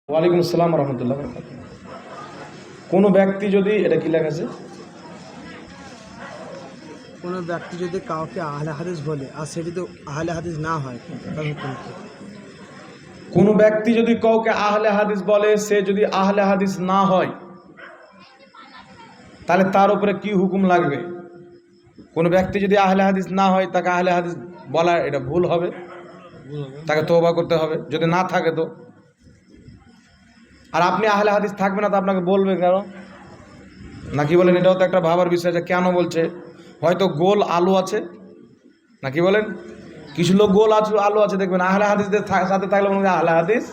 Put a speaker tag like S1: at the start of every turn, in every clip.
S1: ওয়ালাইকুম আসসালাম রহমতুল্লাহ। কোনো ব্যক্তি যদি এটা কি লেখা আছে,
S2: কোনো ব্যক্তি যদি কাউকে আহলে হাদিস বলে আর সেটি তো আহলে হাদিস না হয় তার হুকুম কি?
S1: কোনো ব্যক্তি যদি কাউকে আহলে হাদিস বলে, সে যদি আহলে হাদিস না হয়, তাহলে তার উপরে কি হুকুম লাগবে? কোনো ব্যক্তি যদি আহলে হাদিস না হয়, তাকে আহলে হাদিস বলা এটা ভুল হবে, তাকে তওবা করতে হবে যদি না থাকে তো। আর আপনি আহলে হাদিস থাকবে না তো আপনাকে বলবে কেন? নাকি বলেন? এটাও তো একটা ভাবার বিষয় যে কেন বলছে। হয়তো গোল আলু আছে, নাকি বলেন? কিছু লোক গোল আলু আছে, দেখবেন আহলে হাদিসদের সাথে থাকলে মনে করেন আহলে হাদিস,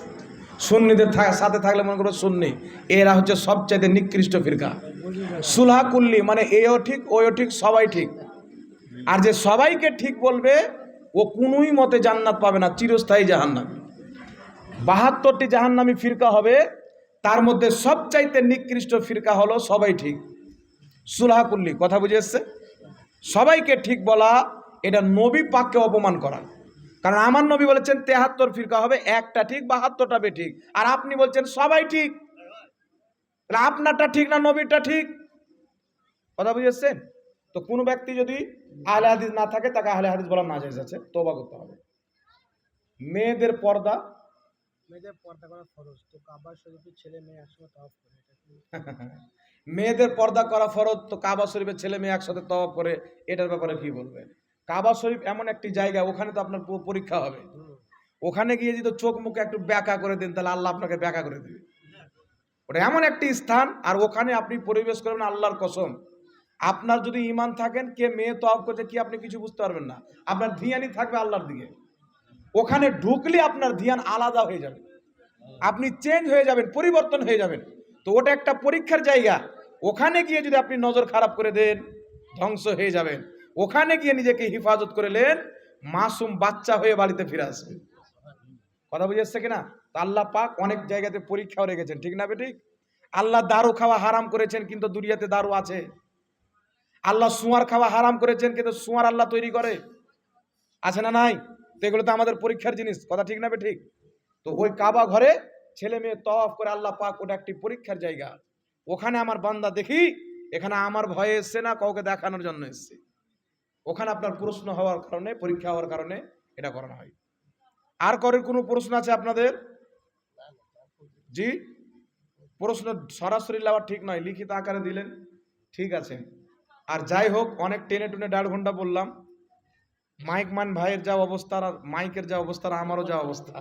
S1: সুন্নিদের সাথে থাকলে মনে করো সুন্নি। এরা হচ্ছে সবচাইতে নিকৃষ্ট ফিরকা। সুলহা কুল্লি মানে এও ঠিক ওও ঠিক, সবাই ঠিক। আর যে সবাইকে ঠিক বলবে ও কোনোই মতে জান্নাত পাবে না, চিরস্থায়ী জাহান্নামী। 72টি জাহান্নামী ফিরকা হবে, তার মধ্যে সবচাইতে নিকৃষ্ট ফিরকা হলো সবাই ঠিক। সুলহা কুল্লি কথা বুঝে এসছে? সবাইকে ঠিক বলা এটা নবী পাককে অপমান করা। কারণ আমার নবী বলেছেন 73 ফিরকা হবে, একটা ঠিক 72টা বেঠিক। আর আপনি বলছেন সবাই ঠিক, তাহলে আপনারটা ঠিক না নবীরটা ঠিক? কথা বুঝেছেন? তো কোনো ব্যক্তি যদি আহলে হাদিস না থাকে, তাকে আহলে হাদিস বলা নাজায়েজ আছে, তওবা করতে হবে। মেয়েদের পর্দা
S2: মেয়েদের পর্দা করা ফরজ, তো কাবা শরীফের ছেলে মেয়ে একসঙ্গে তাওয়াফ করে, এটা কি?
S1: মেয়েদের পর্দা করা ফরজ, তো কাবা শরীফের ছেলে মেয়ে একসাথে তওয়াফ করে, এটার ব্যাপারে কি বলবেন? কাবা শরীফ এমন একটি জায়গা, ওখানে তো আপনার পরীক্ষা হবে। ওখানে গিয়ে যদি চোখ মুখে একটু ব্যাকা করে দেন, তাহলে আল্লাহ আপনাকে ব্যাকা করে দেবে। ওটা এমন একটি স্থান, আর ওখানে আপনি পরিবেশ করবেন আল্লাহর কসম। আপনার যদি ঈমান থাকেন, কে মেয়ে তওয়াফ করছে কি আপনি কিছু বুঝতে পারবেন না। আপনার ধিয়ানই থাকবে আল্লাহর দিকে। ওখানে ঢুকলে আপনার ধিয়ান আলাদা হয়ে যাবে, আপনি চেঞ্জ হয়ে যাবেন, পরিবর্তন হয়ে যাবেন। তো ওটা একটা পরীক্ষার জায়গা। ওখানে গিয়ে যদি আপনি নজর খারাপ করে দেন, ধ্বংস হয়ে যাবেন। ওখানে গিয়ে নিজেকে হিফাজত করে নেন, মাসুম বাচ্চা হয়ে বাড়িতে ফিরে আসবে। কথা বুঝে এসছে কিনা? তো আল্লাহ পাক অনেক জায়গাতে পরীক্ষাও রেখেছেন, ঠিক না বেঠিক? আল্লাহ দারু খাওয়া হারাম করেছেন, কিন্তু দুনিয়াতে দারু আছে। আল্লাহ সুয়ার খাওয়া হারাম করেছেন, কিন্তু সুয়ার আল্লাহ তৈরি করে, আছে না নাই? তো এগুলো তো আমাদের পরীক্ষার জিনিস, কথা ঠিক না বেঠিক? তো ওই কাবা ঘরে ছেলে মেয়ে তওয়াফ করে, আল্লাহ পাক ওটা একটি পরীক্ষার জায়গা। ওখানে আমার বান্দা দেখি এখানে আমার ভয়ে এসছে না কাউকে দেখানোর জন্য এসছে। ওখানে আপনার প্রশ্ন হওয়ার কারণে, পরীক্ষা হওয়ার কারণে এটা করানো হয়। আর করের কোনো প্রশ্ন আছে আপনাদের? জি, প্রশ্ন সরাসরি নেওয়া ঠিক নয়, লিখিত আকারে দিলেন ঠিক আছে। আর যাই হোক, অনেক টেনে টুনে 1.5 ঘন্টা বললাম। মাইক মান ভাইয়ের যা অবস্থা, আর মাইকের যা অবস্থা, আর আমারও যা অবস্থা।